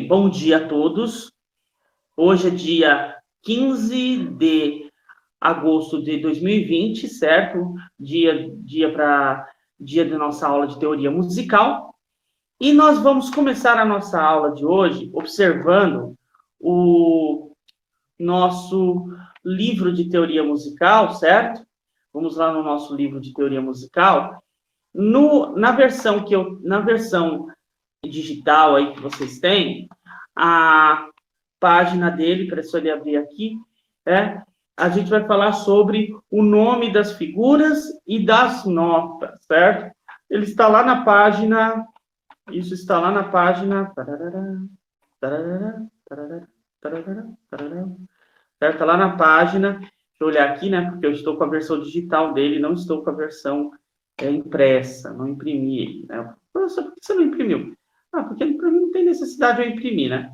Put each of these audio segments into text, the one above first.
Bom dia a todos. Hoje é dia 15 de agosto de 2020, certo? Dia da nossa aula de teoria musical. E nós vamos começar a nossa aula de hoje observando o nosso livro de teoria musical, certo? Vamos lá no nosso livro de teoria musical. Na versão digital aí que vocês têm, a página dele, para só ele abrir aqui, a gente vai falar sobre o nome das figuras e das notas, certo? Ele está lá na página, isso está lá na página, certo? Está lá na página, deixa eu olhar aqui, né, porque eu estou com a versão digital dele, não estou com a versão impressa, não imprimi ele, né? Professor, por que você não imprimiu? Porque para mim não tem necessidade de eu imprimir, né?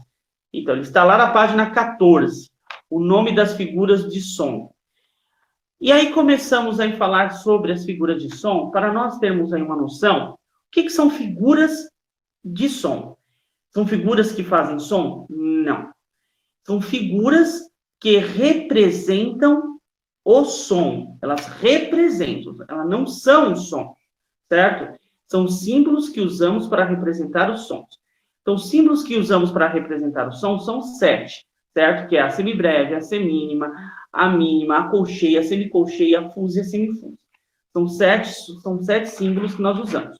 Então, ele está lá na página 14, o nome das figuras de som. E aí começamos a falar sobre as figuras de som, para nós termos aí uma noção, o que são figuras de som? São figuras que fazem som? Não. São figuras que representam o som. Elas representam, elas não são o som, certo? São símbolos que usamos para representar os sons. Então, os símbolos que usamos para representar o som são 7, certo? Que é a semibreve, a semínima, a mínima, a colcheia, a semicolcheia, a fuse e a semifuse. São sete símbolos que nós usamos.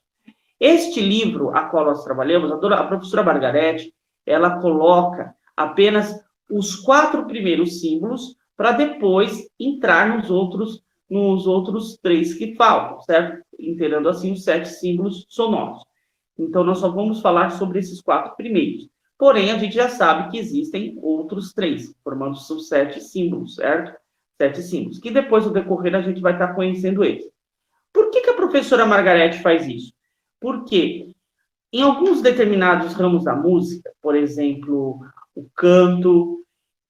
Este livro, a qual nós trabalhamos, a professora Margarete, ela coloca apenas os 4 primeiros símbolos para depois entrar nos outros 3 que faltam, certo? Inteirando assim os 7 símbolos sonoros. Então, nós só vamos falar sobre esses 4 primeiros. Porém, a gente já sabe que existem outros 3, formando os 7 símbolos, certo? 7 símbolos, que depois, no decorrer, a gente vai estar conhecendo eles. Por que a professora Margarete faz isso? Porque em alguns determinados ramos da música, por exemplo, o canto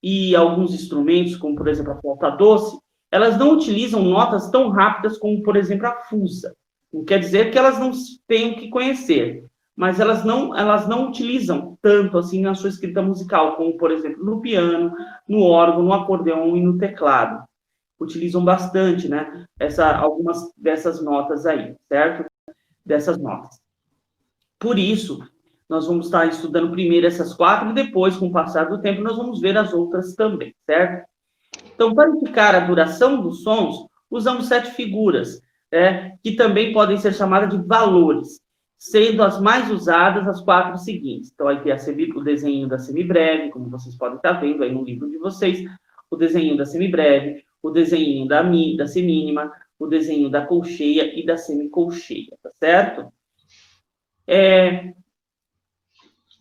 e alguns instrumentos, como, por exemplo, a flauta doce, elas não utilizam notas tão rápidas como, por exemplo, a fusa. Não quer dizer que elas não tenham que conhecer, mas elas não utilizam tanto assim na sua escrita musical, como, por exemplo, no piano, no órgão, no acordeão e no teclado. Utilizam bastante, né? Algumas dessas notas aí, certo? Dessas notas. Por isso, nós vamos estar estudando primeiro essas 4 e depois, com o passar do tempo, nós vamos ver as outras também, certo? Então, para indicar a duração dos sons, usamos 7 figuras, que também podem ser chamadas de valores, sendo as mais usadas as 4 seguintes. Então, aí tem o desenho da semibreve, como vocês podem estar vendo aí no livro de vocês, o desenho da semibreve, o desenho da semínima, o desenho da colcheia e da semicolcheia, tá certo?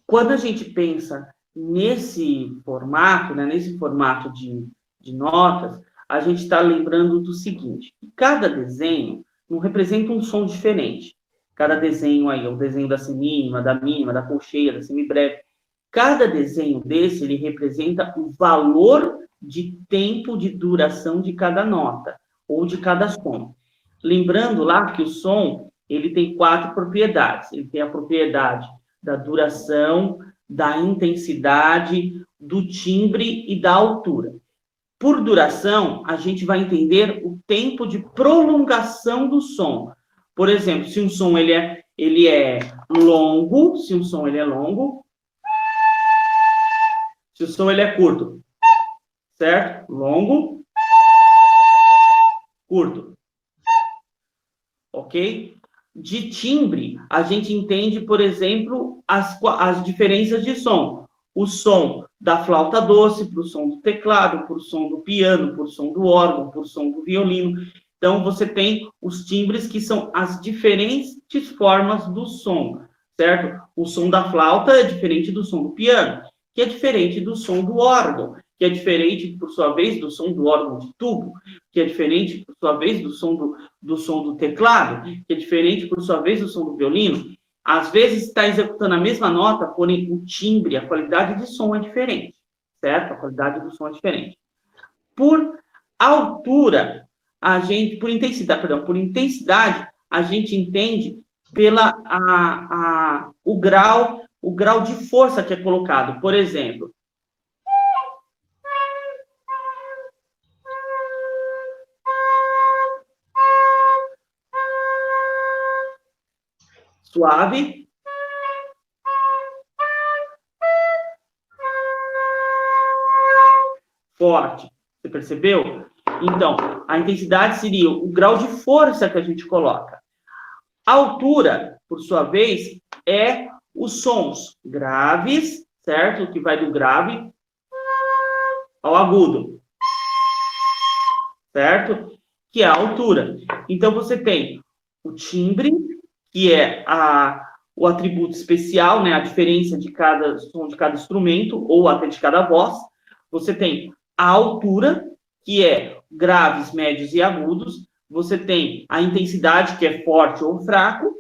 Quando a gente pensa nesse formato, né, nesse formato de notas, a gente está lembrando do seguinte: cada desenho não representa um som diferente. Cada desenho aí, o desenho da semínima, da mínima, da colcheia, da semibreve, cada desenho desse, ele representa o valor de tempo de duração de cada nota, ou de cada som. Lembrando lá que o som, ele tem 4 propriedades. Ele tem a propriedade da duração, da intensidade, do timbre e da altura. Por duração, a gente vai entender o tempo de prolongação do som. Por exemplo, se um som ele é longo, se um som ele é longo, se o som ele é curto, certo? Longo, curto. Ok? De timbre, a gente entende, por exemplo, as diferenças de som. O som da flauta doce, para o som do teclado, para o som do piano, para o som do órgão, para o som do violino. Então, você tem os timbres que são as diferentes formas do som, certo? O som da flauta é diferente do som do piano, que é diferente do som do órgão, que é diferente, por sua vez, do som do órgão de tubo, que é diferente, por sua vez, do som do teclado, que é diferente, por sua vez, do som do violino. Às vezes está executando a mesma nota, porém o timbre, a qualidade de som é diferente, certo? A qualidade do som é diferente. Por altura, por intensidade, a gente entende o grau o grau de força que é colocado. Por exemplo, suave, forte. Você percebeu? Então, a intensidade seria o grau de força que a gente coloca. A altura, por sua vez, é os sons graves, certo? Que vai do grave ao agudo, certo? Que é a altura. Então, você tem o timbre, que é o atributo especial, né? A diferença de cada som de cada instrumento, ou até de cada voz. Você tem a altura, que é graves, médios e agudos. Você tem a intensidade, que é forte ou fraco.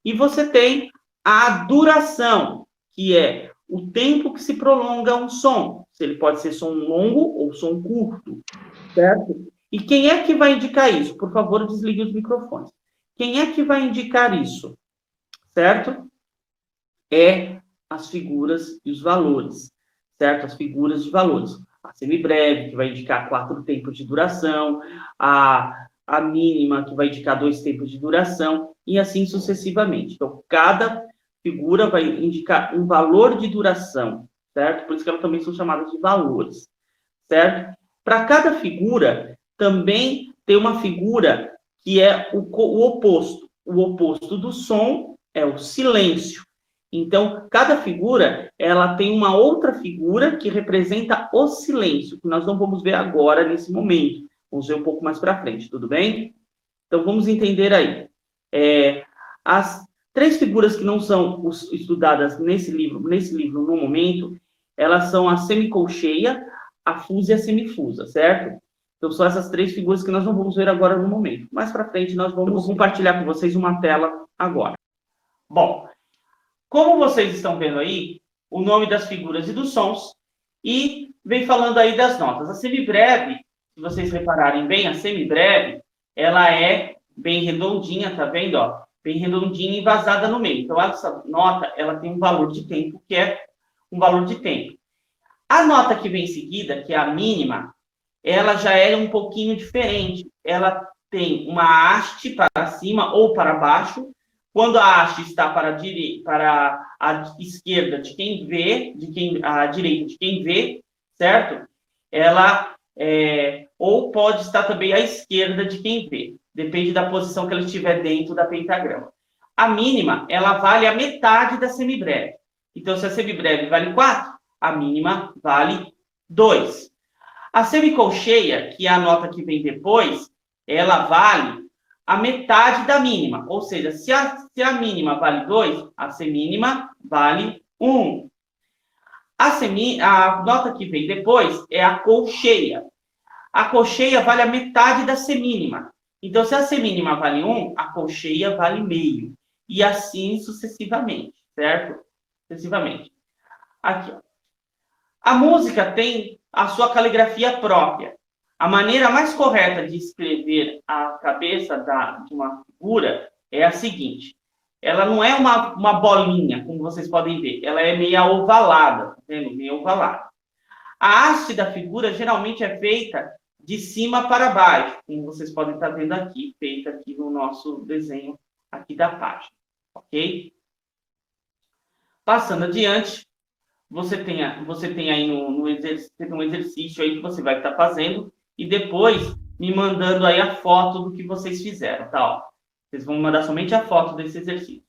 E você tem a duração, que é o tempo que se prolonga um som. Se ele pode ser som longo ou som curto, certo? E quem é que vai indicar isso? Por favor, desligue os microfones. Quem é que vai indicar isso? Certo? É as figuras e os valores, certo? As figuras de valores. A semibreve, que vai indicar 4 tempos de duração, a mínima, que vai indicar 2 tempos de duração, e assim sucessivamente. Então, cada figura vai indicar um valor de duração, certo? Por isso que elas também são chamadas de valores, certo? Para cada figura, também tem uma figura que é o oposto. O oposto do som é o silêncio. Então, cada figura, ela tem uma outra figura que representa o silêncio, que nós não vamos ver agora, nesse momento. Vamos ver um pouco mais para frente, tudo bem? Então, vamos entender aí. As 3 figuras que não são estudadas nesse livro no momento, elas são a semicolcheia, a fusa e a semifusa, certo? Então, são essas 3 figuras que nós não vamos ver agora no momento. Mais para frente, nós vamos compartilhar com vocês uma tela agora. Bom, como vocês estão vendo aí, o nome das figuras e dos sons, e vem falando aí das notas. A semibreve, se vocês repararem bem, a semibreve, ela é bem redondinha, tá vendo? Ó? Bem redondinha e vazada no meio. Então, essa nota, ela tem um valor de tempo, que é um valor de tempo. A nota que vem em seguida, que é a mínima, ela já é um pouquinho diferente. Ela tem uma haste para cima ou para baixo. Quando a haste está para a esquerda de quem vê, a direita de quem vê, certo? Ela ou pode estar também à esquerda de quem vê. Depende da posição que ela estiver dentro da pentagrama. A mínima, ela vale a metade da semibreve. Então, se a semibreve vale 4, a mínima vale 2. A semicolcheia, que é a nota que vem depois, ela vale a metade da mínima. Ou seja, se a mínima vale 2, a semínima vale 1. A nota que vem depois é a colcheia. A colcheia vale a metade da semínima. Então, se a semínima vale 1, a colcheia vale meio. E assim sucessivamente, certo? Sucessivamente. Aqui, ó. A música tem a sua caligrafia própria. A maneira mais correta de escrever a cabeça de uma figura é a seguinte. Ela não é uma bolinha, como vocês podem ver. Ela é meio ovalada, tá vendo? Meio ovalada. A haste da figura geralmente é feita de cima para baixo, como vocês podem estar vendo aqui, feita aqui no nosso desenho aqui da página, ok? Passando adiante, você tem aí um exercício aí que você vai estar fazendo e depois me mandando aí a foto do que vocês fizeram, tá? Ó, vocês vão mandar somente a foto desse exercício.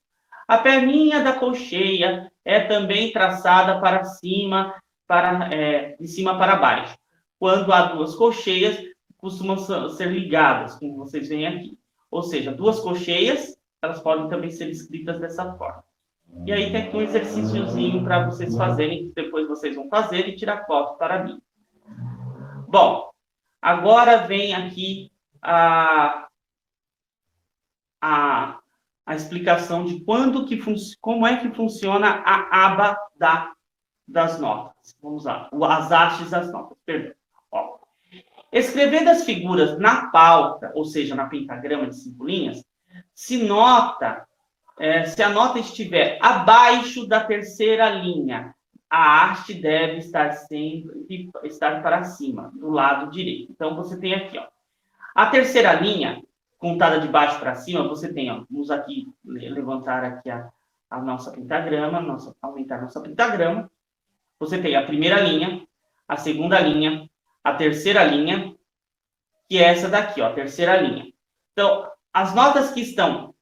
A perninha da colcheia é também traçada para cima, de cima para baixo. Quando há 2 colcheias, costumam ser ligadas, como vocês veem aqui. Ou seja, 2 colcheias, elas podem também ser escritas dessa forma. E aí tem aqui um exercíciozinho para vocês fazerem, que depois vocês vão fazer e tirar foto para mim. Bom, agora vem aqui a explicação de como é que funciona a aba das notas. Vamos lá, as hastes das notas, perdão. Ó. Escrevendo as figuras na pauta, ou seja, na pentagrama de 5 linhas, se nota se a nota estiver abaixo da terceira linha, a haste deve estar sempre para cima, do lado direito. Então, você tem aqui, ó, a terceira linha, contada de baixo para cima, você tem, ó, vamos aqui levantar aqui a nossa pentagrama, aumentar nossa pentagrama. Você tem a primeira linha, a segunda linha, a terceira linha, que é essa daqui, ó, a terceira linha. Então, as notas que estão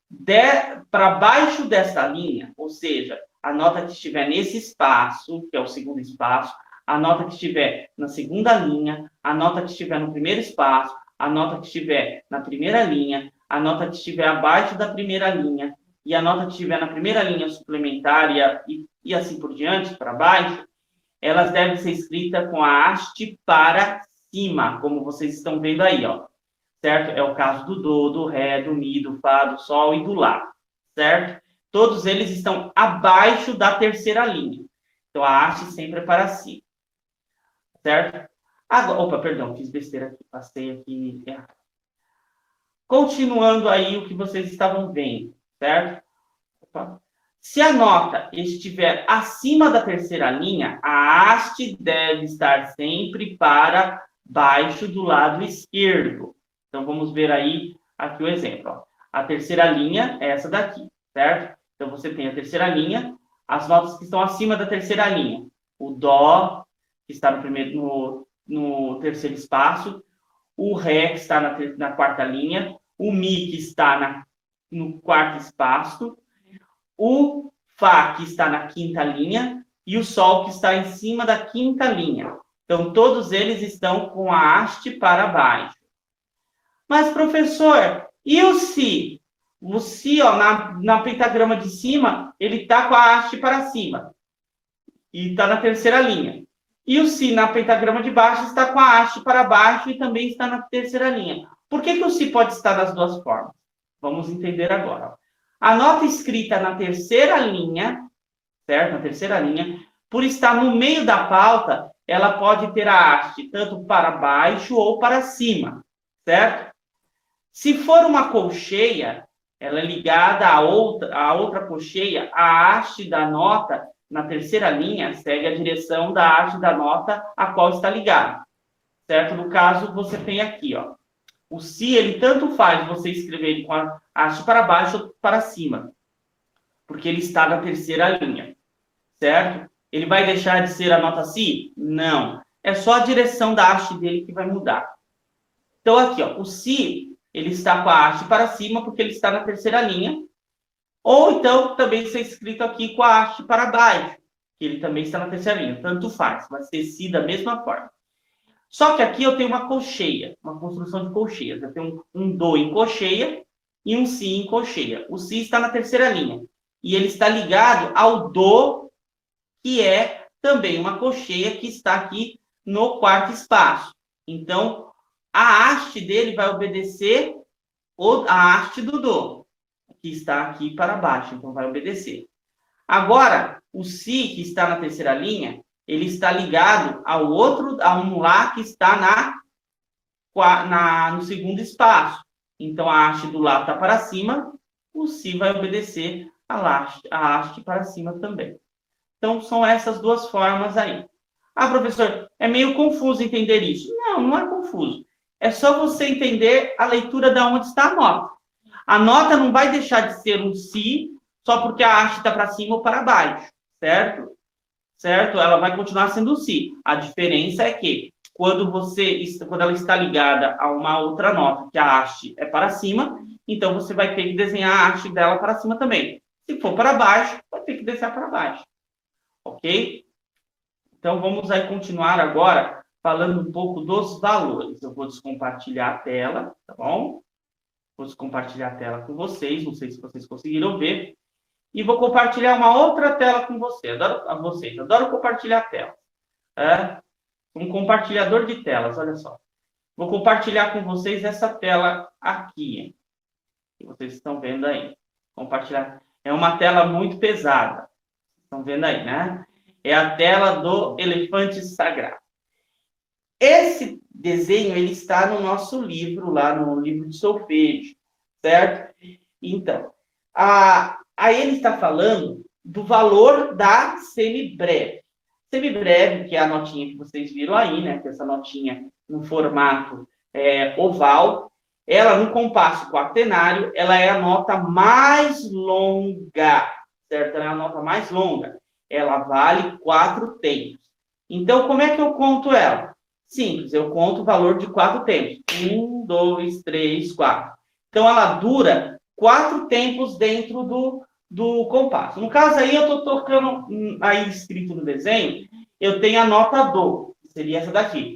para baixo dessa linha, ou seja, a nota que estiver nesse espaço, que é o segundo espaço, a nota que estiver na segunda linha, a nota que estiver no primeiro espaço, a nota que estiver na primeira linha, a nota que estiver abaixo da primeira linha e a nota que estiver na primeira linha suplementar e assim por diante, para baixo, elas devem ser escritas com a haste para cima, como vocês estão vendo aí, ó. Certo? É o caso do do, do ré, do mi, do fá, do sol e do lá, certo? Todos eles estão abaixo da terceira linha. Então, a haste sempre é para cima, certo? Agora, opa, perdão, fiz besteira aqui, passei aqui. Continuando aí o que vocês estavam vendo, certo? Opa. Se a nota estiver acima da terceira linha, a haste deve estar sempre para baixo do lado esquerdo. Então, vamos ver aí aqui o exemplo. Ó. A terceira linha é essa daqui, certo? Então, você tem a terceira linha, as notas que estão acima da terceira linha. O dó, que está no terceiro espaço, o ré, que está na quarta linha, o mi, que está no quarto espaço, o fá, que está na quinta linha, e o sol, que está em cima da quinta linha. Então, todos eles estão com a haste para baixo. Mas, professor, e o si? O si, ó, na pentagrama de cima, ele está com a haste para cima. E está na terceira linha. E o si na pentagrama de baixo está com a haste para baixo e também está na terceira linha. Por que o si pode estar das duas formas? Vamos entender agora. A nota escrita na terceira linha, certo? Na terceira linha, por estar no meio da pauta, ela pode ter a haste tanto para baixo ou para cima, certo? Se for uma colcheia, ela é ligada a outra colcheia, a haste da nota na terceira linha segue a direção da haste da nota a qual está ligada, certo? No caso, você tem aqui, ó, o si, ele tanto faz você escrever ele com a haste para baixo ou para cima, porque ele está na terceira linha, certo? Ele vai deixar de ser a nota si? Não. É só a direção da haste dele que vai mudar. Então, aqui, ó, o si, ele está com a haste para cima porque ele está na terceira linha, ou então também ser escrito aqui com a haste para baixo, que ele também está na terceira linha. Tanto faz, vai ser si da mesma forma. Só que aqui eu tenho uma colcheia, uma construção de colcheias. Eu tenho um do em colcheia e um si em colcheia. O si está na terceira linha. E ele está ligado ao do, que é também uma colcheia que está aqui no quarto espaço. Então, a haste dele vai obedecer a haste do do, que está aqui para baixo. Então, vai obedecer. Agora, o si, que está na terceira linha, ele está ligado a um lá que está no segundo espaço. Então, a haste do lá está para cima, o si vai obedecer a haste para cima também. Então, são essas duas formas aí. Ah, professor, é meio confuso entender isso. Não, não é confuso. É só você entender a leitura de onde está a nota. A nota não vai deixar de ser um si só porque a haste está para cima ou para baixo, certo? Certo? Ela vai continuar sendo um si. A diferença é que quando ela está ligada a uma outra nota, que a haste é para cima, então você vai ter que desenhar a haste dela para cima também. Se for para baixo, vai ter que descer para baixo. Ok? Então, vamos aí continuar agora falando um pouco dos valores. Eu vou descompartilhar a tela, tá bom? Vou descompartilhar a tela com vocês, não sei se vocês conseguiram ver. E vou compartilhar uma outra tela com vocês. Adoro compartilhar tela. Um compartilhador de telas, olha só. Vou compartilhar com vocês essa tela aqui, que vocês estão vendo aí. Compartilhar. É uma tela muito pesada. Estão vendo aí, né? É a tela do elefante sagrado. Esse desenho, ele está no nosso livro, lá no livro de solfejo, certo? Então, Aí ele está falando do valor da semibreve. Semibreve, que é a notinha que vocês viram aí, né? Que é essa notinha no formato oval. Ela, no compasso quaternário, ela é a nota mais longa, certo? Ela é a nota mais longa. Ela vale 4 tempos. Então, como é que eu conto ela? Simples, eu conto o valor de 4 tempos. 1, 2, 3, 4. Então, ela dura 4 tempos dentro do compasso. No caso aí, eu estou tocando, aí escrito no desenho, eu tenho a nota do, que seria essa daqui.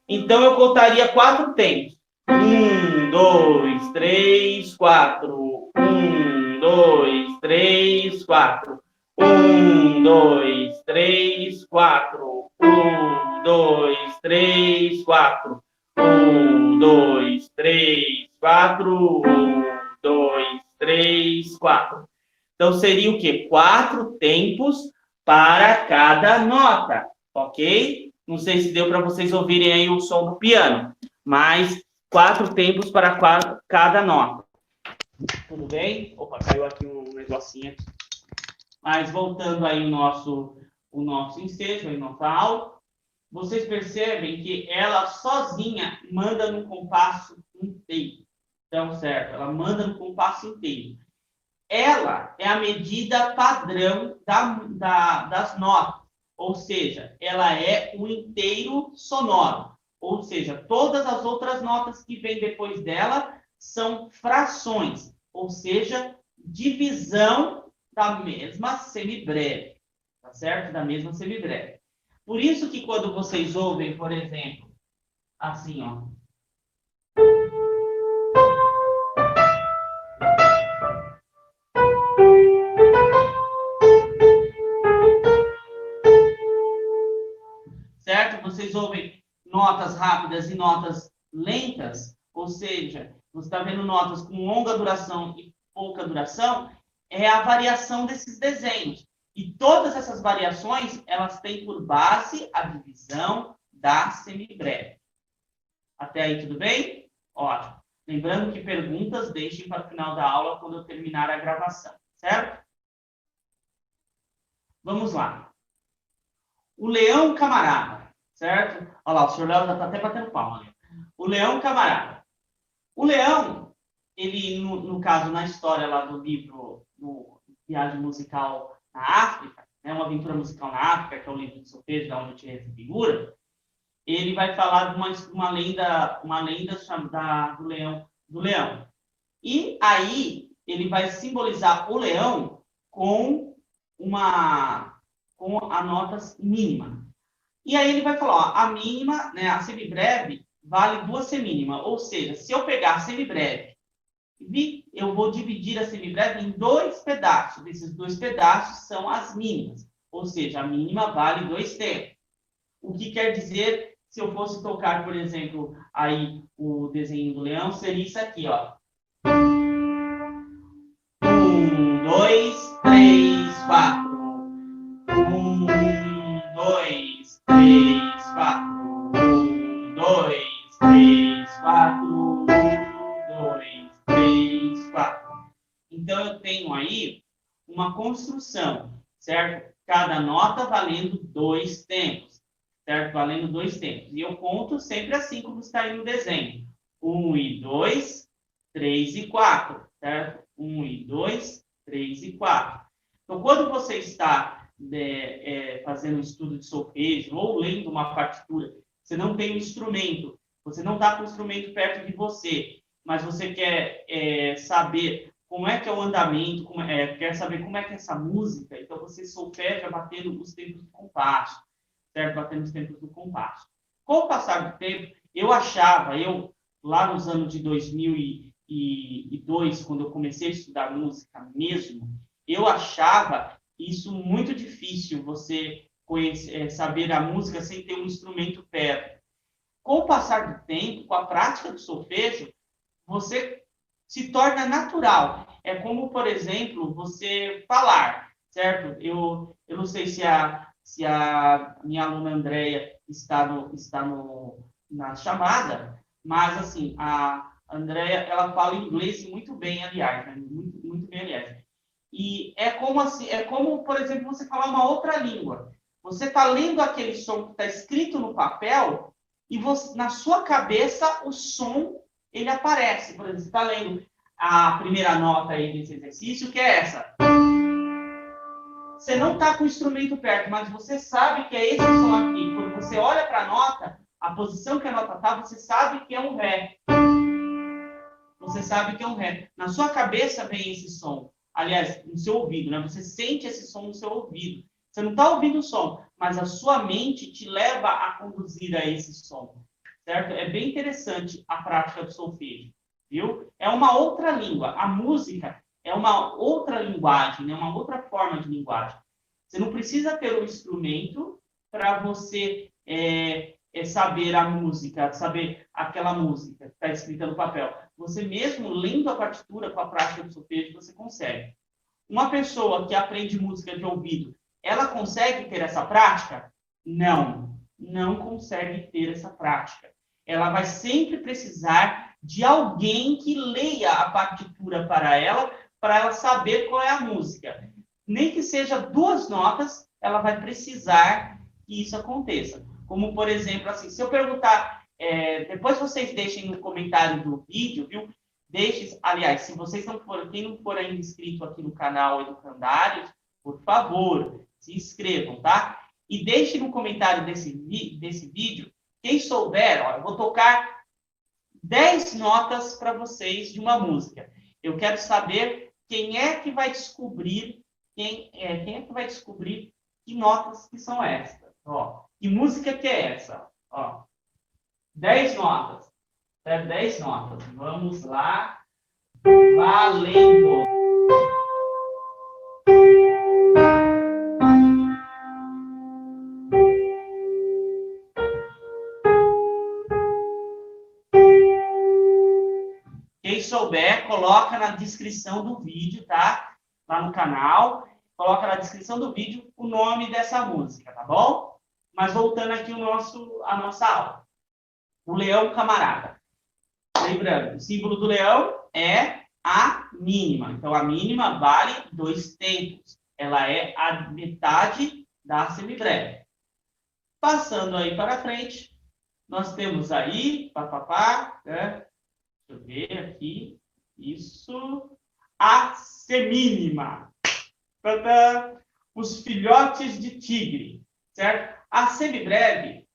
Então, eu contaria 4 tempos. 1, 2, 3, 4. 1, 2, 3, 4. 1, 2, 3, 4. 1, 2, 3, 4. 1, 2, 3, 4. 1, 2, 3, 4. Então, seria o quê? 4 tempos para cada nota, ok? Não sei se deu para vocês ouvirem aí o som do piano, mas 4 tempos para cada nota. Tudo bem? Opa, caiu aqui um negocinho aqui. Mas voltando aí o nosso ensejo, a nossa aula, vocês percebem que ela sozinha manda no compasso inteiro. Então, certo? Ela manda no compasso inteiro. Ela é a medida padrão das notas, ou seja, ela é o inteiro sonoro, ou seja, todas as outras notas que vêm depois dela são frações, ou seja, divisão da mesma semibreve, tá certo? Da mesma semibreve. Por isso que quando vocês ouvem, por exemplo, assim, ó, certo? Vocês ouvem notas rápidas e notas lentas, ou seja, você está vendo notas com longa duração e pouca duração, é a variação desses desenhos. E todas essas variações, elas têm por base a divisão da semibreve. Até aí, tudo bem? Ótimo. Lembrando que perguntas deixem para o final da aula, quando eu terminar a gravação, certo? Vamos lá. O leão camarada, certo? Olha lá, o senhor Léo já está até batendo palma. Né? O leão camarada. O leão, ele, no caso, na história lá do livro, no Viagem Musical na África, né, uma aventura musical na África, que é o livro de Sopejo, da onde eu tirei essa figura, ele vai falar de uma lenda chamada do leão. E aí, ele vai simbolizar o leão com a nota mínima. E aí ele vai falar, ó, a mínima, né, a semibreve, vale 2 semínimas. Ou seja, se eu pegar a semibreve, eu vou dividir a semibreve em 2 pedaços. Esses 2 pedaços são as mínimas. Ou seja, a mínima vale 2 tempos. O que quer dizer, se eu fosse tocar, por exemplo, aí o desenho do leão, seria isso aqui, ó. 1, 2, 3, 4. 1, 2, 3, 4. 1, 2, 3, 4. 1, 2, 3, 4. Então, eu tenho aí uma construção, certo? Cada nota valendo 2 tempos, certo? Valendo 2 tempos. E eu conto sempre assim, como está aí no desenho. 1 e 2, 3 e 4, certo? 1 e 2, 3 e 4. Então, quando você está fazendo um estudo de solfejo ou lendo uma partitura, você não tem um instrumento, você não está com o instrumento perto de você, mas você quer saber como é que é o andamento, quer saber como é que é essa música, então você solfeja batendo os tempos do compasso, certo? Batendo os tempos do compasso. Com o passar do tempo, lá nos anos de 2002, quando eu comecei a estudar música mesmo, eu achava isso muito difícil, você saber a música sem ter um instrumento perto. Com o passar do tempo, com a prática do solfejo, você se torna natural. É como, por exemplo, você falar, certo? Eu não sei se a minha aluna Andréia está na chamada, mas, assim, a Andréia, ela fala inglês muito bem, aliás, né? muito bem ok, aliás? E é como assim, é como, por exemplo, você falar uma outra língua. Você está lendo aquele som que está escrito no papel e você, na sua cabeça o som ele aparece. Por exemplo, você está lendo a primeira nota aí desse exercício, que é essa. Você não está com o instrumento perto, mas você sabe que é esse som aqui. Quando você olha para a nota, a posição que a nota está, você sabe que é um Ré. Você sabe que é um Ré. Na sua cabeça vem esse som. Aliás, no seu ouvido, né? Você sente esse som no seu ouvido. Você não está ouvindo o som, mas a sua mente te leva a conduzir a esse som. Certo? É bem interessante a prática do solfejo. Viu? É uma outra língua. A música é uma outra linguagem, né? Uma outra forma de linguagem. Você não precisa ter um instrumento para você saber a música, saber aquela música que está escrita no papel. Você mesmo, lendo a partitura com a prática do solfejo, você consegue. Uma pessoa que aprende música de ouvido, ela consegue ter essa prática? Não, não consegue ter essa prática. Ela vai sempre precisar de alguém que leia a partitura para ela saber qual é a música. Nem que seja 2 notas, ela vai precisar que isso aconteça. Como, por exemplo, assim, se eu perguntar, depois vocês deixem no comentário do vídeo, viu? Deixe, aliás, se vocês não forem, quem não for ainda inscrito aqui no canal Educandários, por favor, se inscrevam, tá? E deixe no comentário desse vídeo, quem souber, ó, eu vou tocar 10 notas para vocês de uma música. Eu quero saber quem é que vai descobrir, quem é que vai descobrir que notas que são essas. Ó, que música que é essa? Ó, 10 notas. 10 notas. Vamos lá. Valendo! Quem souber, coloca na descrição do vídeo, tá? Lá no canal. Coloca na descrição do vídeo o nome dessa música, tá bom? Mas voltando aqui a nossa aula. O leão camarada. Lembrando, o símbolo do leão é a mínima. Então, a mínima vale 2 tempos. Ela é a metade da semibreve. Passando aí para frente, nós temos aí, né? Deixa eu ver aqui. Isso. A semínima. Os filhotes de tigre. Certo? A semibreve,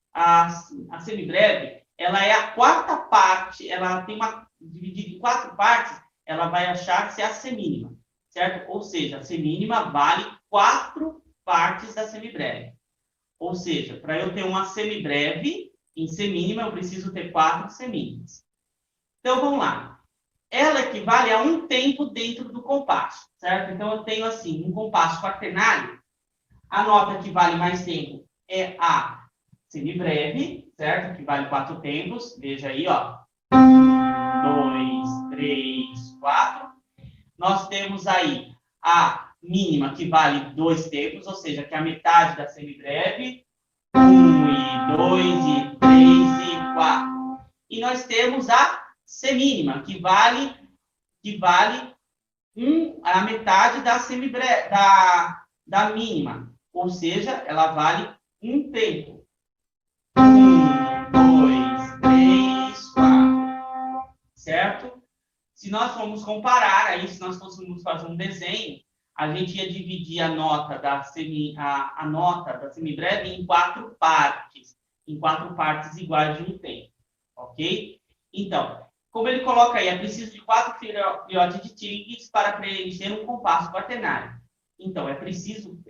ela é a 4ª parte, ela tem dividida em 4 partes, ela vai achar-se a semínima. Certo? Ou seja, a semínima vale 4 partes da semibreve. Ou seja, para eu ter uma semibreve em semínima, eu preciso ter 4 semínimas. Então, vamos lá. Ela equivale a um tempo dentro do compasso, certo? Então, eu tenho, assim, um compasso quaternário. A nota que vale mais tempo é a semibreve, certo? Que vale 4 tempos. Veja aí, ó. 1, 2, 3, 4. Nós temos aí a mínima, que vale 2 tempos, ou seja, que é a metade da semibreve. 1, e 2, e 3, e 4. E nós temos a semínima, que vale a metade da semibreve, da mínima. Ou seja, ela vale um tempo. 1, 2, 3, 4. Certo? Se nós formos comparar, aí se nós fôssemos fazer um desenho, a gente ia dividir a nota da semibreve em 4 partes. Em 4 partes iguais de um tempo. Ok? Então, como ele coloca aí, é preciso de 4 filhotes de tigres para preencher um compasso quaternário. Então, é preciso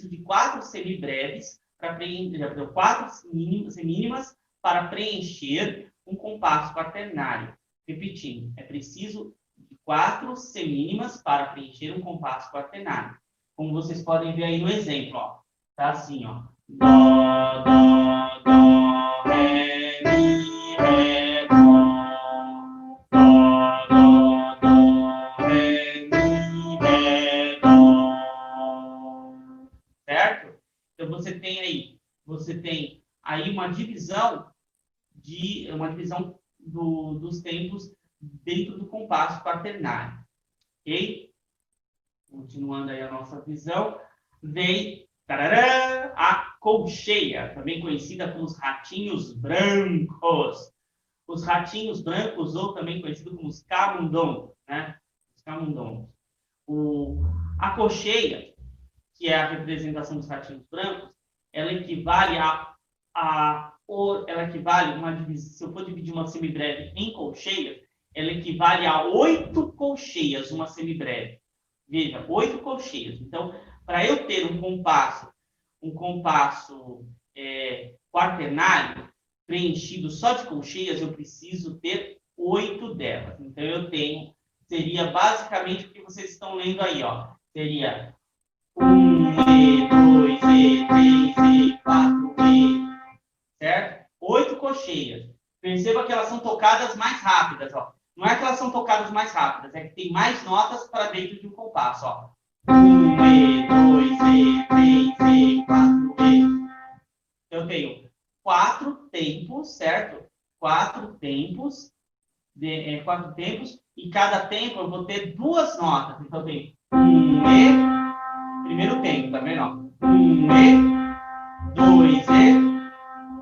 de 4 semibreves para preencher, 4 semínimas para preencher um compasso quaternário. Repetindo, é preciso de 4 semínimas para preencher um compasso quaternário. Como vocês podem ver aí no exemplo, ó. Tá assim, ó. Dó, dó, dó, ré, mi, ré, dó. Dó, dó, dó, ré, mi, ré, dó. Certo? Então você tem aí uma divisão dos tempos dentro do compasso quaternário. Ok? Continuando aí a nossa visão, vem tarará, a colcheia, também conhecida como os ratinhos brancos. Os ratinhos brancos, ou também conhecido como os camundongos, né? Os camundongos. A colcheia, que é a representação dos ratinhos brancos, ela equivale ela equivale, se eu for dividir uma semibreve em colcheias, ela equivale a 8 colcheias, uma semibreve. Veja, 8 colcheias. Então, para eu ter um compasso quaternário preenchido só de colcheias, eu preciso ter 8 delas. Então, seria basicamente o que vocês estão lendo aí, ó. Seria 1, E, 2, E, 3, E, 4, E, certo? 8 colcheias. Perceba que elas são tocadas mais rápidas, ó. Não é que elas são tocadas mais rápidas, é que tem mais notas para dentro de um compasso, ó. 1, E, 2, E, 3, E, 4, E. Eu tenho 4 tempos, certo? 4 tempos, e cada tempo eu vou ter 2 notas. Então, eu tenho 1 E, primeiro tempo, tá vendo? 1 E, 2 E,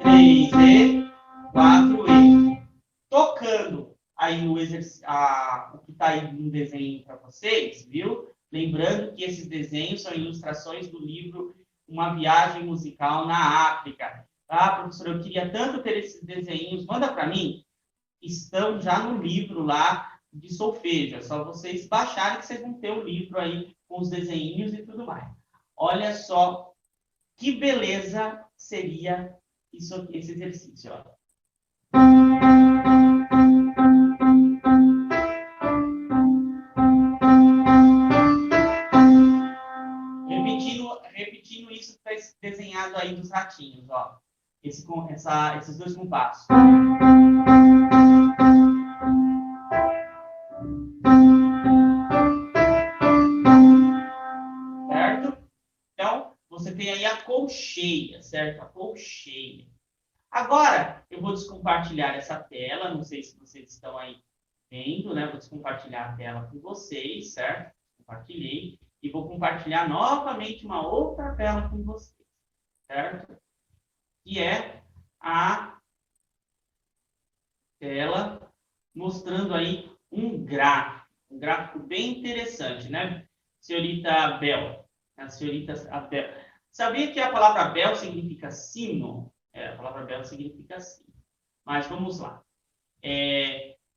3 E, 4 E. Tocando aí o que está aí no desenho para vocês, viu? Lembrando que esses desenhos são ilustrações do livro Uma Viagem Musical na África. Ah, professor, eu queria tanto ter esses desenhos. Manda para mim. Estão já no livro lá de solfejo. É só vocês baixarem que vocês vão ter o livro aí com os desenhinhos e tudo mais. Olha só que beleza seria esse exercício, ó. Repetindo isso que está desenhado aí dos ratinhos, ó. Esses 2 compassos. Certo? Então, você tem aí a colcheia, certo? A colcheia. Agora, eu vou descompartilhar essa tela, não sei se vocês estão aí vendo, né? Vou descompartilhar a tela com vocês, certo? Compartilhei. E vou compartilhar novamente uma outra tela com vocês, certo? Que é a tela mostrando aí um gráfico bem interessante, né, senhorita Bel? A senhorita Bel. Sabia que a palavra Bel significa sino? A palavra Bel significa sino. Mas vamos lá.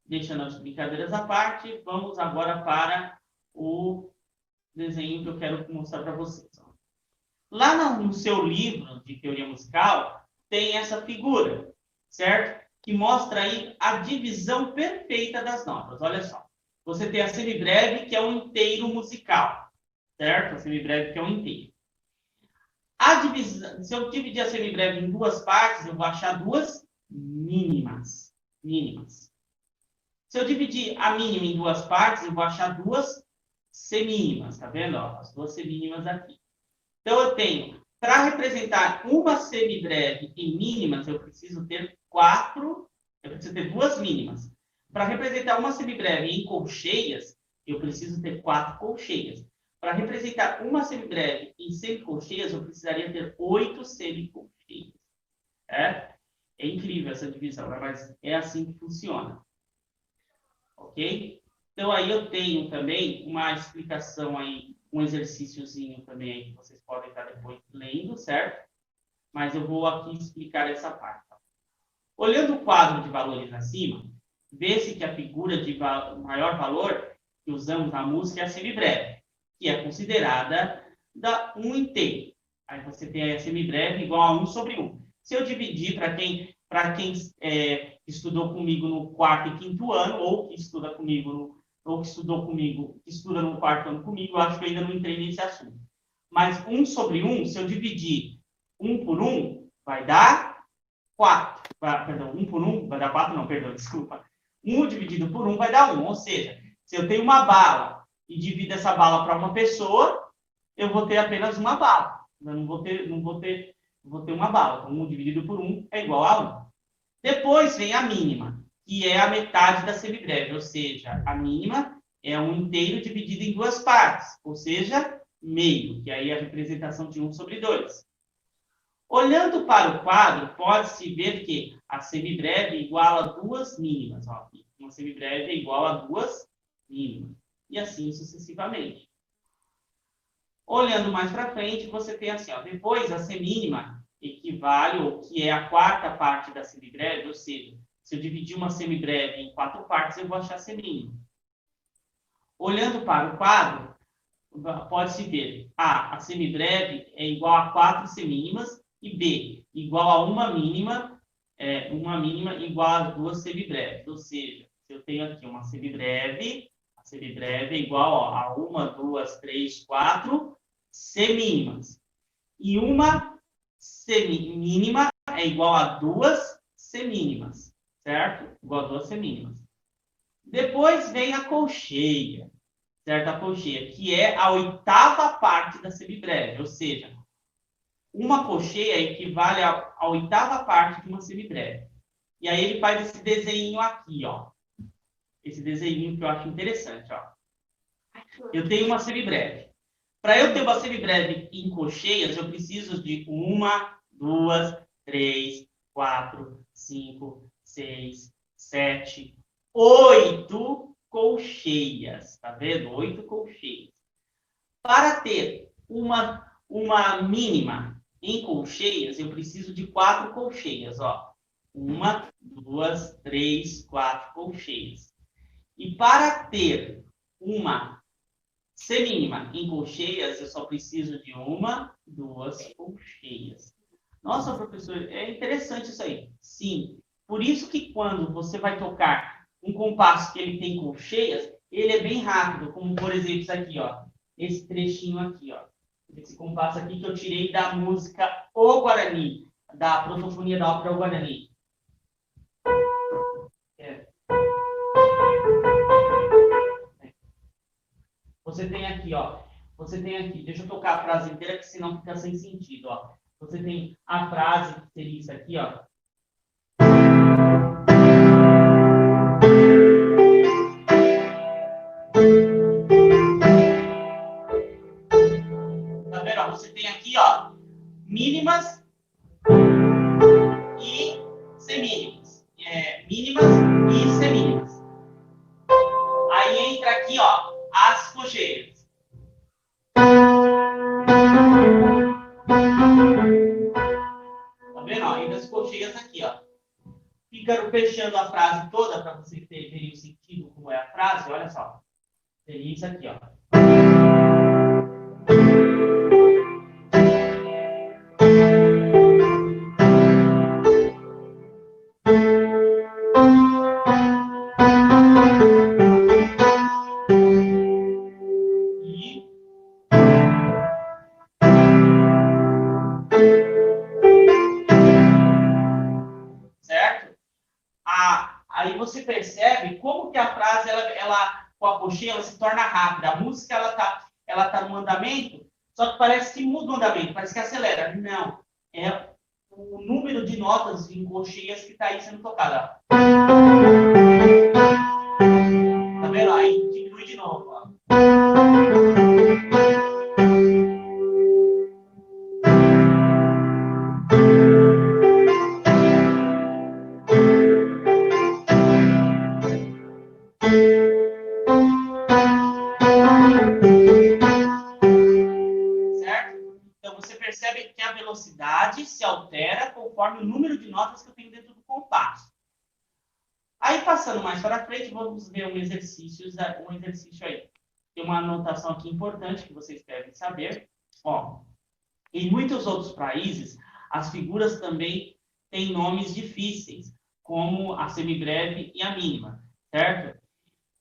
Deixando as brincadeiras à parte, vamos agora para o desenho que eu quero mostrar para vocês. Lá no seu livro de teoria musical, tem essa figura, certo? Que mostra aí a divisão perfeita das notas. Olha só. Você tem a semibreve, que é um inteiro musical, certo? A semibreve, que é um inteiro. Se eu dividir a semibreve em 2 partes, eu vou achar 2 mínimas. Se eu dividir a mínima em 2 partes, eu vou achar 2 semínimas, tá vendo? Ó, as 2 semínimas aqui. Então, eu tenho, para representar uma semibreve em mínimas, eu preciso ter 2 mínimas. Para representar uma semibreve em colcheias, eu preciso ter 4 colcheias. Para representar uma semibreve em semicolcheias, eu precisaria ter 8 semicolcheias. É incrível essa divisão, né? Mas é assim que funciona. Ok? Então, aí eu tenho também uma explicação aí, um exercíciozinho também aí que vocês podem estar depois lendo, certo? Mas eu vou aqui explicar essa parte. Olhando o quadro de valores acima, vê-se que a figura de maior valor que usamos na música é a semibreve, que é considerada um inteiro. Aí você tem a semibreve igual a 1 sobre 1. Se eu dividir para quem estudou comigo no 4º e 5º ano, ou que estuda comigo que estuda no 4º ano comigo, eu acho que eu ainda não entrei nesse assunto. Mas 1 sobre 1, se eu dividir 1 por 1, vai dar 4. Perdão, 1 por 1 vai dar 4, não, perdão, desculpa. 1 dividido por 1 vai dar 1. Ou seja, se eu tenho uma bala e divido essa bala para uma pessoa, eu vou ter apenas uma bala. Eu não vou ter uma bala. Então, 1 dividido por 1 é igual a 1. Depois vem a mínima, que é a metade da semibreve, ou seja, a mínima é um inteiro dividido em duas partes, ou seja, meio, que aí é a representação de 1 sobre 2. Olhando para o quadro, pode-se ver que a semibreve é igual a duas mínimas. Ó, uma semibreve é igual a duas mínimas. E assim sucessivamente. Olhando mais para frente, você tem assim, ó, depois a semínima equivale, ou que é a quarta parte da semibreve, ou seja, se eu dividir uma semibreve em 4 partes, eu vou achar a semínima. Olhando para o quadro, pode-se ver a semibreve é igual a 4 semínimas e B igual a uma mínima igual a duas semibreves. Ou seja, se eu tenho aqui uma semibreve, a semibreve é igual a 1, 2, 3, 4 semínimas. E uma semimínima é igual a duas semínimas, certo? Igual a duas semínimas. Depois vem a colcheia, certo? A colcheia, que é a oitava parte da semibreve, ou seja, uma colcheia equivale à oitava parte de uma semibreve. E aí ele faz esse desenho aqui, ó. Esse desenho que eu acho interessante, ó. Eu tenho uma semibreve. Para eu ter uma semibreve em colcheias, eu preciso de 1, 2, 3, 4, 5, 6, 7, 8 colcheias. Tá vendo? 8 colcheias. Para ter uma mínima em colcheias, eu preciso de 4 colcheias, ó. 1, 2, 3, 4 colcheias. E para ter uma semínima em colcheias, eu só preciso de 1, 2 colcheias. Nossa, professor, é interessante isso aí. Sim. Por isso que quando você vai tocar um compasso que ele tem colcheias, ele é bem rápido, como por exemplo isso aqui, ó. Esse trechinho aqui, ó. Esse compasso aqui que eu tirei da música O Guarani, da protofonia da ópera O Guarani. Você tem aqui, ó. Você tem aqui, deixa eu tocar a frase inteira, que senão fica sem sentido, ó. Você tem a frase, que seria isso aqui, ó. Tá vendo? Ó? Você tem aqui, ó, mínimas e semínimas. Mínimas e semínimas. Aí entra aqui, ó, as colcheias. Tá vendo? Ó, ainda as colcheias aqui, ó. Fica fechando a frase toda para você ver o sentido, como é a frase. Olha só. Seria isso aqui, ó. Aí você percebe como que a frase, ela com a colcheia, ela se torna rápida. A música, ela tá no andamento, só que parece que muda o andamento, parece que acelera. Não, é o número de notas em colcheias que está aí sendo tocada. Tá vendo? Aí diminui de novo, ó. Velocidade se altera conforme o número de notas que eu tenho dentro do compasso. Aí, passando mais para frente, vamos ver um exercício aí. Tem uma anotação aqui importante que vocês devem saber. Ó, em muitos outros países, as figuras também têm nomes difíceis, como a semibreve e a mínima, certo?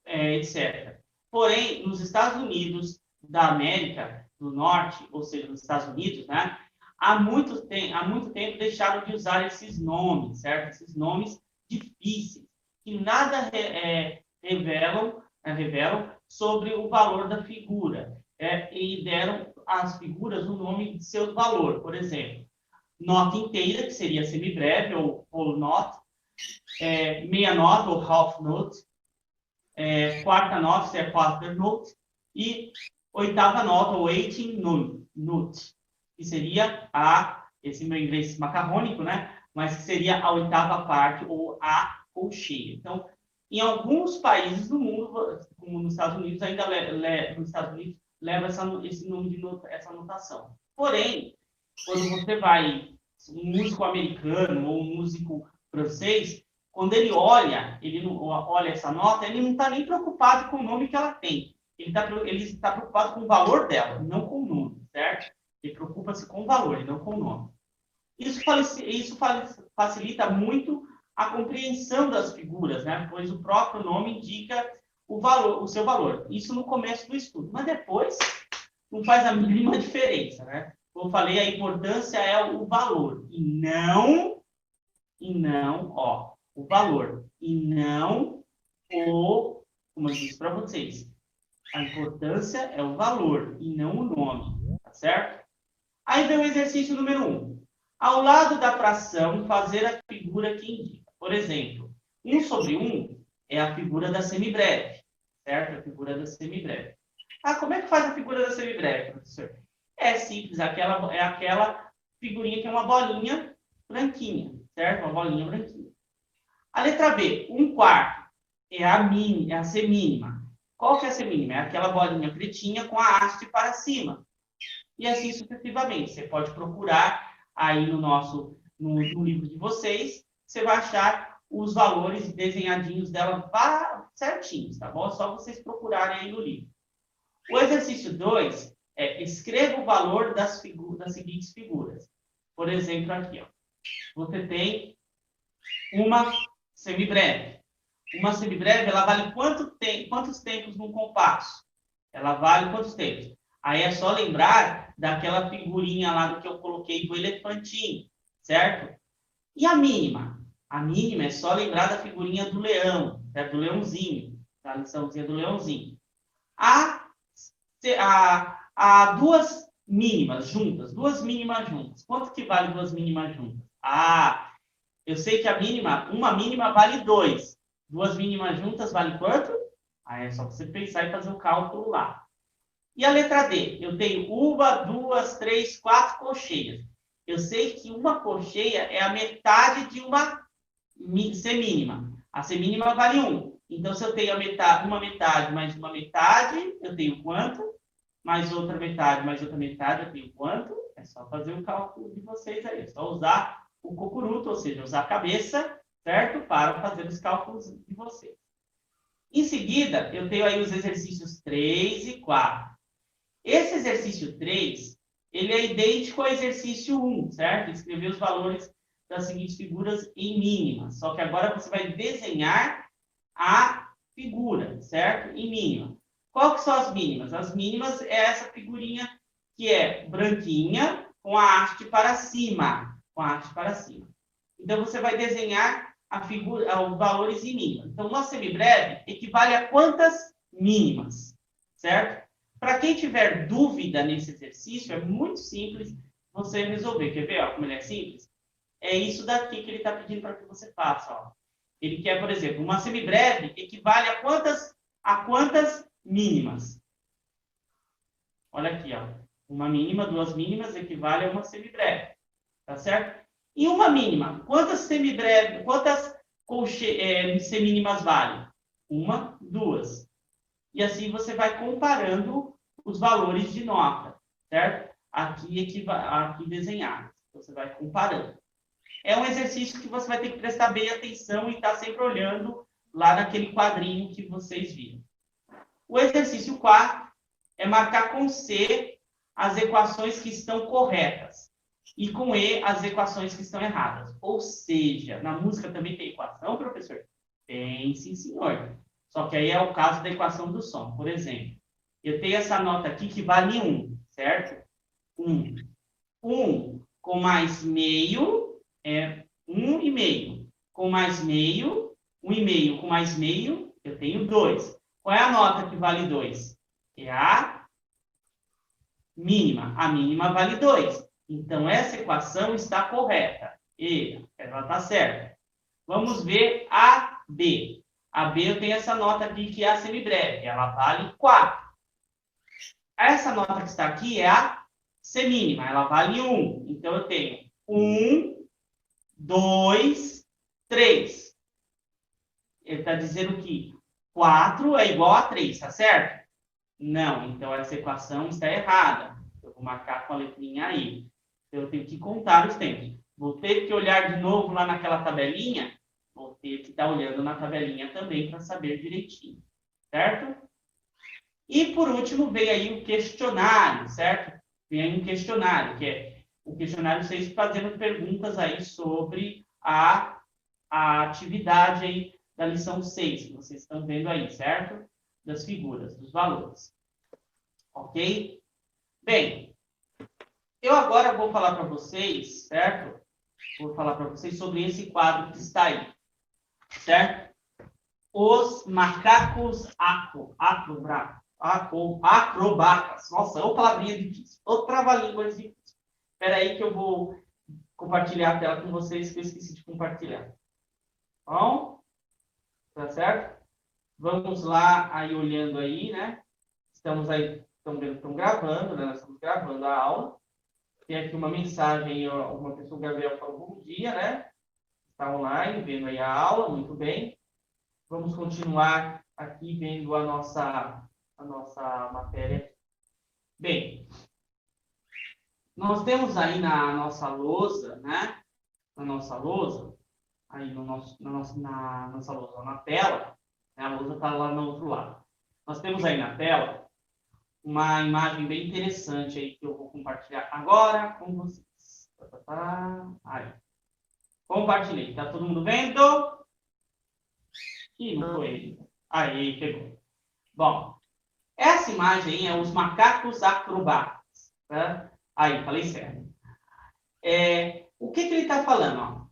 Etc. Porém, nos Estados Unidos da América do Norte, ou seja, nos Estados Unidos, né? Há muito tempo deixaram de usar esses nomes, certo? Esses nomes difíceis, que nada revelam sobre o valor da figura, e deram às figuras o nome de seu valor. Por exemplo, nota inteira, que seria semibreve, ou whole note, meia nota, ou half note, quarta nota seria quarter note, e oitava nota, ou 18 note, que seria esse meu inglês macarrônico, né? Mas que seria a oitava parte, ou a colcheia. Então, em alguns países do mundo, como nos Estados Unidos, ainda nos Estados Unidos, leva esse nome de essa notação. Porém, quando você vai, um músico americano ou um músico francês, quando ele olha essa nota, ele não está nem preocupado com o nome que ela tem. Ele está preocupado com o valor dela, não com o nome, certo? Ele preocupa-se com o valor, e não com o nome. Isso facilita muito a compreensão das figuras, né? Pois o próprio nome indica o seu valor. Isso no começo do estudo, mas depois não faz a mínima diferença, né? Como eu falei, a importância é o valor e não, o valor e não como eu disse para vocês, a importância é o valor e não o nome, tá certo? Aí vem o exercício número 1. Ao lado da fração, fazer a figura que indica. Por exemplo, 1 sobre 1 é a figura da semibreve, certo? A figura da semibreve. Como é que faz a figura da semibreve, professor? É simples, é aquela figurinha que é uma bolinha branquinha, certo? Uma bolinha branquinha. A letra B, 1/4, é a semínima. Qual que é a semínima? É aquela bolinha pretinha com a haste para cima. E assim sucessivamente. Você pode procurar aí no livro de vocês, você vai achar os valores desenhadinhos dela certinhos, tá bom? É só vocês procurarem aí no livro. O exercício 2 é escreva o valor das seguintes figuras. Por exemplo, aqui, ó. Você tem uma semibreve. Uma semibreve, ela vale quantos tempos num compasso? Ela vale quantos tempos? Aí é só lembrar daquela figurinha lá do que eu coloquei do elefantinho, certo? E a mínima? A mínima é só lembrar da figurinha do leão, certo? Do leãozinho, da liçãozinha do leãozinho. Há duas mínimas juntas. Quanto que vale duas mínimas juntas? Eu sei que uma mínima vale 2. Duas mínimas juntas vale quanto? Aí é só você pensar e fazer o cálculo lá. E a letra D? Eu tenho 1, 2, 3, 4 colcheias. Eu sei que uma colcheia é a metade de uma semínima. A semínima vale 1. Então, se eu tenho uma metade mais uma metade, eu tenho quanto? Mais outra metade, eu tenho quanto? É só fazer o cálculo de vocês aí. É só usar o cocuruto, ou seja, usar a cabeça, certo? Para fazer os cálculos de vocês. Em seguida, eu tenho aí os exercícios 3 e 4. Esse exercício 3, ele é idêntico ao exercício 1, certo? Escrever os valores das seguintes figuras em mínimas. Só que agora você vai desenhar a figura, certo? Em mínima. Qual que são as mínimas? As mínimas é essa figurinha que é branquinha com a haste para cima. Então, você vai desenhar os valores em mínimas. Então, uma semibreve equivale a quantas mínimas? Certo? Para quem tiver dúvida nesse exercício, é muito simples você resolver. Quer ver como ele é simples? É isso daqui que ele está pedindo para que você faça. Ó. Ele quer, por exemplo, uma semibreve equivale a quantas mínimas? Olha aqui, ó. Uma mínima, duas mínimas equivale a uma semibreve. Tá certo? E uma mínima, quantas semínimas valem? 1, 2. E assim você vai comparando os valores de nota, certo? Aqui desenhado. Você vai comparando. É um exercício que você vai ter que prestar bem atenção e estar sempre olhando lá naquele quadrinho que vocês viram. O exercício 4 é marcar com C as equações que estão corretas e com E as equações que estão erradas. Ou seja, na música também tem equação, professor? Tem, sim, senhor. Só que aí é o caso da equação do som. Por exemplo, eu tenho essa nota aqui que vale 1, certo? 1. 1 com mais meio é 1,5. Com mais meio, 1,5 com mais meio, eu tenho 2. Qual é a nota que vale 2? É a mínima. A mínima vale 2. Então, essa equação está correta. E ela está certa. Vamos ver a B. A B eu tenho essa nota aqui, que é a semibreve. Ela vale 4. Essa nota que está aqui é a semínima. Ela vale 1. Então, eu tenho 1, 2, 3. Ele está dizendo que 4 é igual a 3, tá certo? Não, então essa equação está errada. Eu vou marcar com a letrinha aí. Eu tenho que contar os tempos. Vou ter que olhar de novo lá naquela tabelinha. Vou ter que estar olhando na tabelinha também para saber direitinho. Certo? E, por último, vem aí o questionário, certo? Vem aí um questionário, que é o questionário 6 fazendo perguntas aí sobre a atividade aí da lição 6, que vocês estão vendo aí, certo? Das figuras, dos valores. Ok? Bem, eu agora vou falar para vocês, certo? Vou falar para vocês sobre esse quadro que está aí, certo? Os macacos acrobatas. Nossa, outra palavrinha difícil. Outra trava-língua difícil. Espera aí que eu vou compartilhar a tela com vocês, que eu esqueci de compartilhar. Bom? Tá certo? Vamos lá, aí olhando aí, né? Estamos aí, estão gravando, né? Nós estamos gravando a aula. Tem aqui uma mensagem, uma pessoa, o Gabriel falou bom dia, né? Está online, vendo aí a aula, muito bem. Vamos continuar aqui vendo a nossa matéria. Bem, nós temos aí na nossa lousa, né? Na nossa lousa, aí na nossa lousa, na tela, né? A lousa está lá no outro lado. Nós temos aí na tela uma imagem bem interessante aí que eu vou compartilhar agora com vocês. Aí. Compartilhei. Tá todo mundo vendo? Ih, não foi. Aí, pegou. Bom, essa imagem é os macacos acrobatas. Tá? Aí, falei certo. O que ele está falando? Ó?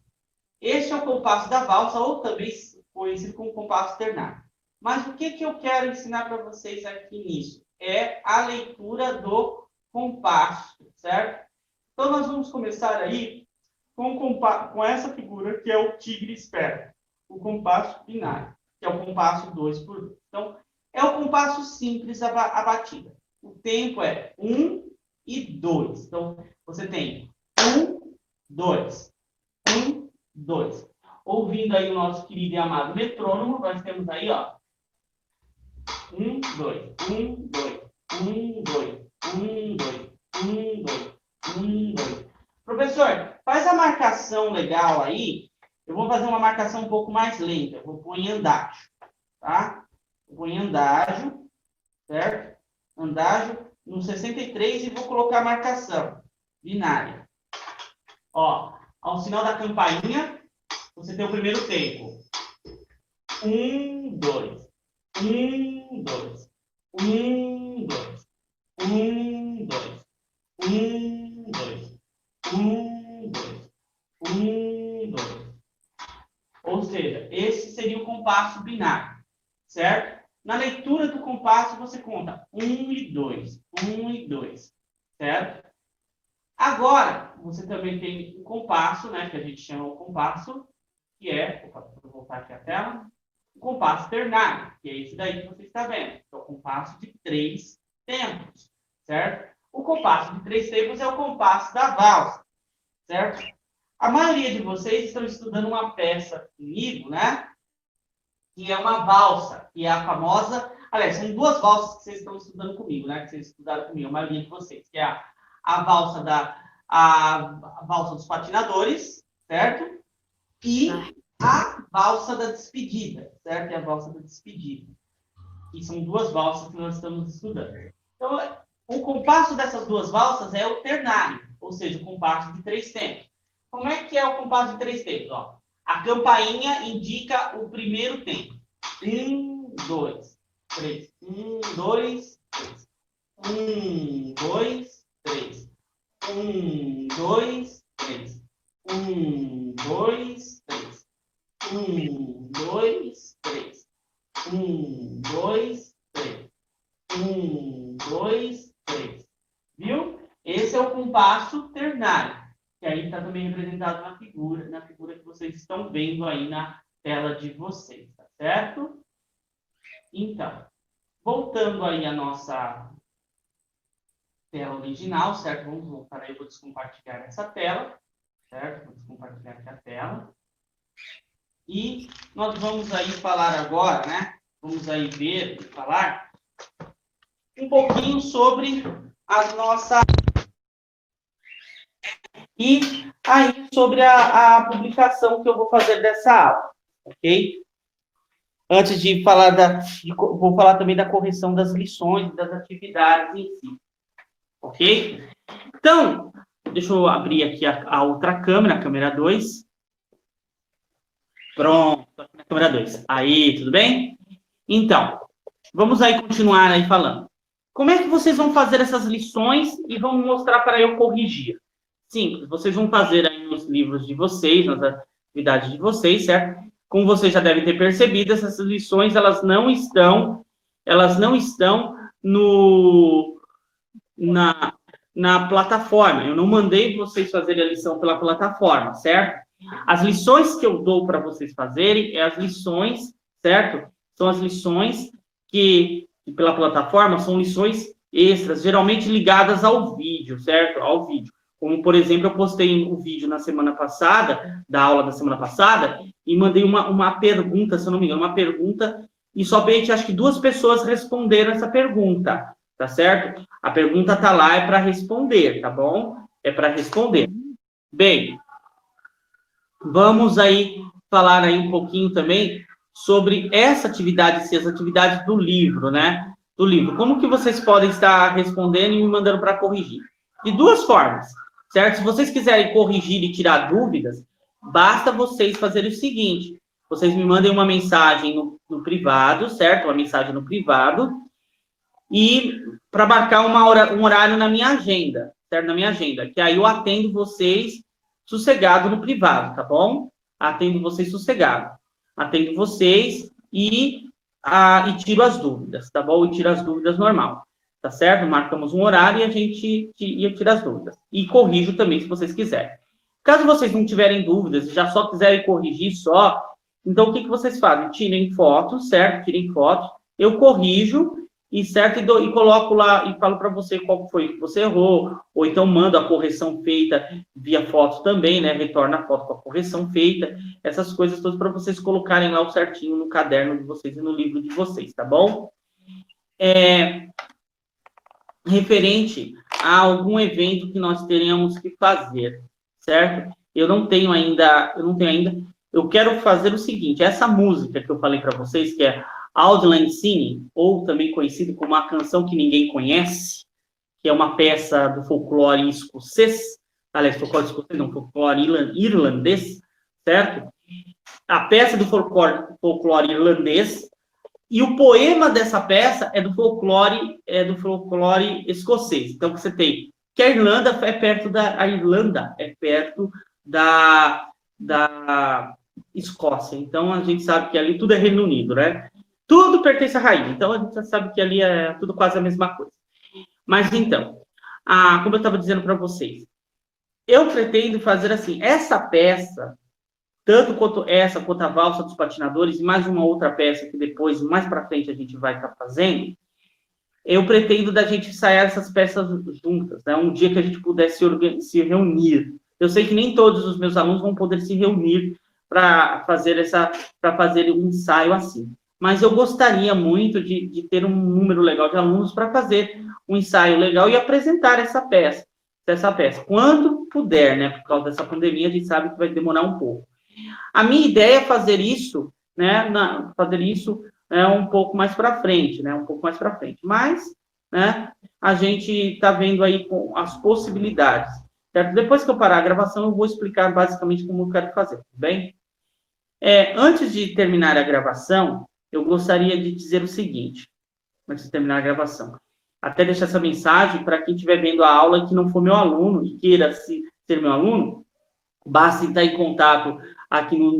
Este é o compasso da valsa, ou também conhecido como compasso ternário. Mas o que eu quero ensinar para vocês aqui nisso? É a leitura do compasso, certo? Então, nós vamos começar aí com essa figura, que é o tigre esperto. O compasso binário, que é o compasso 2 por 2. Então, é o compasso simples a batida. O tempo é 1 e 2. Então, você tem 1, 2, 1, 2. Ouvindo aí o nosso querido e amado metrônomo, nós temos aí, ó, 1, 2, 1, 2, 1, 2, 1, 2, 1, 2, 1, 2. Professor, faz a marcação legal aí. Eu vou fazer uma marcação um pouco mais lenta. Eu vou pôr em andágio, tá? Eu vou em andágio, certo? Andágio no 63 e vou colocar a marcação binária. Ó, ao sinal da campainha, você tem o primeiro tempo. 1, 2. 1, 2. 1, 2. 1, 2. 1, 2. 1, 2. 1, 2. Ou seja, esse seria o compasso binário, certo? Na leitura do compasso, você conta 1 e 2. 1 e 2, certo? Agora, você também tem o compasso, né, que a gente chama o compasso, que é, vou voltar aqui a tela, o compasso ternário, que é esse daí que você está vendo, que é o compasso de 3 tempos, certo? O compasso de 3 tempos é o compasso da valsa, certo? A maioria de vocês estão estudando uma peça comigo, né? Que é uma valsa, que é a famosa... Aliás, são duas valsas que vocês estão estudando comigo, né? Que vocês estudaram comigo, a maioria de vocês, que é a valsa a valsa dos patinadores, certo? E a valsa da despedida, certo? É a valsa da despedida. E são duas valsas que nós estamos estudando. Então, o compasso dessas duas valsas é o ternário, ou seja, o compasso de 3 tempos. Como é que é o compasso de 3 tempos? Ó, a campainha indica o primeiro tempo. 1, 2, 3. 1, 2, 3. 1, 2, 3. 1, 2, 3. 1, 2, 3. 1, 2, 3. 1, 2, 3. 1, 2, 3. Viu? Esse é o compasso ternário, que aí está também representado na figura que vocês estão vendo aí na tela de vocês, tá certo? Então, voltando aí à nossa tela original, certo? Vamos voltar aí, eu vou descompartilhar essa tela, certo? Vou descompartilhar aqui a tela. E nós vamos aí falar agora, né? Vamos aí ver e falar um pouquinho sobre a nossa... E aí sobre a publicação que eu vou fazer dessa aula, ok? Antes de falar vou falar também da correção das lições, das atividades em si, ok? Então, deixa eu abrir aqui a outra câmera, a câmera 2. Pronto, aqui na câmera 2. Aí, tudo bem? Então, vamos aí continuar aí falando. Como é que vocês vão fazer essas lições e vão mostrar para eu corrigir? Simples, vocês vão fazer aí nos livros de vocês, nas atividades de vocês, certo? Como vocês já devem ter percebido, essas lições, elas não estão na plataforma. Eu não mandei vocês fazerem a lição pela plataforma, certo? As lições que eu dou para vocês fazerem é as lições, certo? São as lições que pela plataforma são lições extras, geralmente ligadas ao vídeo, certo? Ao vídeo. Como, por exemplo, eu postei um vídeo na semana passada, da aula da semana passada, e mandei uma pergunta, se eu não me engano, uma pergunta, e somente acho que 2 pessoas responderam essa pergunta, tá certo? A pergunta tá lá, é para responder, tá bom? É para responder. Bem, vamos aí falar aí um pouquinho também sobre essa atividade, as atividades do livro, né? Do livro. Como que vocês podem estar respondendo e me mandando para corrigir? De 2 formas, certo? Se vocês quiserem corrigir e tirar dúvidas, basta vocês fazerem o seguinte: vocês me mandem uma mensagem no privado, certo? Uma mensagem no privado, e para marcar um horário na minha agenda, certo? Na minha agenda, que aí eu atendo vocês sossegado no privado, tá bom? Atendo vocês sossegado. Atendo vocês e tiro as dúvidas, tá bom? E tiro as dúvidas normal, tá certo? Marcamos um horário e a gente tira as dúvidas. E corrijo também, se vocês quiserem. Caso vocês não tiverem dúvidas, já só quiserem corrigir só, então o que vocês fazem? Tirem fotos, certo? Tirem fotos, eu corrijo, e certo, e coloco lá e falo para você qual foi que você errou, ou então mando a correção feita via foto também, né? Retorna a foto com a correção feita, essas coisas todas para vocês colocarem lá o certinho no caderno de vocês e no livro de vocês, tá bom? Referente a algum evento que nós teremos que fazer, certo? Eu não tenho ainda, eu quero fazer o seguinte, essa música que eu falei para vocês, que é Auld Cine, ou também conhecido como A Canção que Ninguém Conhece, que é uma peça do folclore escocês, aliás, folclore escocês, não, folclore irlandês, certo? A peça do folclore irlandês, e o poema dessa peça é do folclore escocês. Então, você tem que a Irlanda é perto da Escócia. Então, a gente sabe que ali tudo é Reino Unido, né? Tudo pertence à rainha, então a gente já sabe que ali é tudo quase a mesma coisa. Mas então, como eu estava dizendo para vocês, eu pretendo fazer assim, essa peça, tanto quanto essa, quanto a Valsa dos Patinadores, e mais uma outra peça que depois, mais para frente, a gente vai estar fazendo, eu pretendo da gente ensaiar essas peças juntas, né? Um dia que a gente pudesse se reunir. Eu sei que nem todos os meus alunos vão poder se reunir para fazer um ensaio assim. Mas eu gostaria muito de ter um número legal de alunos para fazer um ensaio legal e apresentar essa peça, quando puder, né? Por causa dessa pandemia, a gente sabe que vai demorar um pouco. A minha ideia é fazer isso, né? Um pouco mais para frente, né? Mas, né? A gente está vendo aí com as possibilidades, certo? Depois que eu parar a gravação, eu vou explicar basicamente como eu quero fazer, tudo bem? Antes de terminar a gravação, eu gostaria de dizer o seguinte, antes de terminar a gravação, até deixar essa mensagem para quem estiver vendo a aula e que não for meu aluno e queira ser meu aluno, basta estar em contato aqui no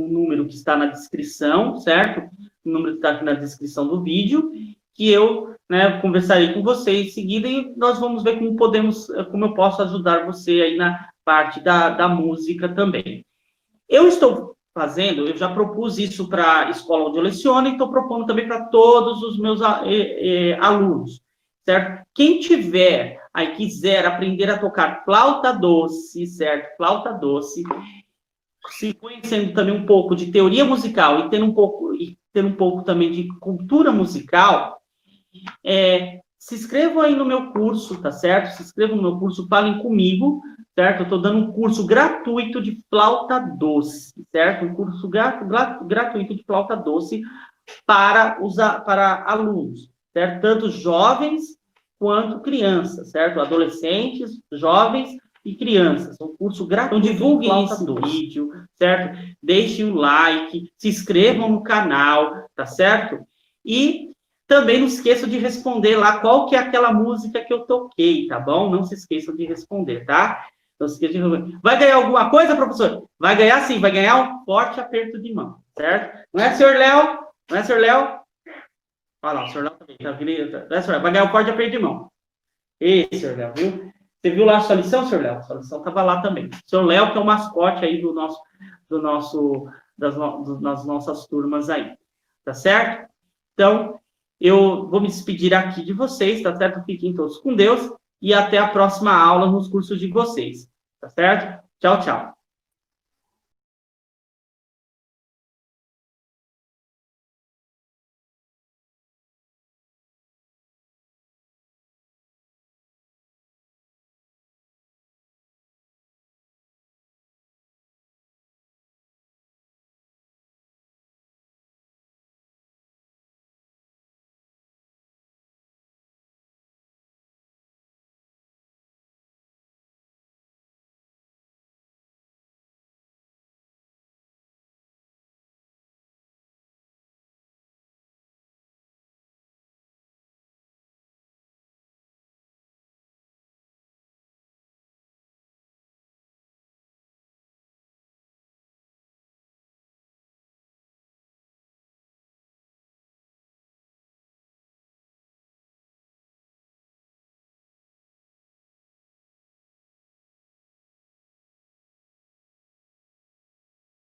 número que está na descrição, certo? O número que está aqui na descrição do vídeo, que eu, né, conversarei com você em seguida e nós vamos ver como eu posso ajudar você aí na parte da música também. Eu estou fazendo, eu já propus isso para a escola onde eu leciono e estou propondo também para todos os meus alunos, certo? Quem tiver aí, quiser aprender a tocar flauta doce, certo? Flauta doce, se conhecendo também um pouco de teoria musical e tendo um pouco também de cultura musical, se inscrevam aí no meu curso, tá certo? Se inscrevam no meu curso, falem comigo, certo? Eu estou dando um curso gratuito de flauta doce, certo? Um curso gratuito de flauta doce para alunos, certo? Tanto jovens quanto crianças, certo? Adolescentes, jovens e crianças. Um curso gratuito. Então, divulguem esse vídeo, certo? Deixem o like, se inscrevam no canal, tá certo? E também não esqueçam de responder lá qual que é aquela música que eu toquei, tá bom? Não se esqueçam de responder, tá? Não se esqueçam de responder. Vai ganhar alguma coisa, professor? Vai ganhar sim, vai ganhar um forte aperto de mão, certo? Não é, senhor Léo? Não é, senhor Léo? Olha lá, o senhor Léo também, tá vindo. Não é, senhor Léo? Vai ganhar um forte aperto de mão. Ei, senhor Léo, viu? Você viu lá a sua lição, senhor Léo? A sua lição estava lá também. O senhor Léo, que é o mascote aí das nossas turmas aí, tá certo? Então, eu vou me despedir aqui de vocês, tá certo? Fiquem todos com Deus e até a próxima aula nos cursos de vocês, tá certo? Tchau, tchau.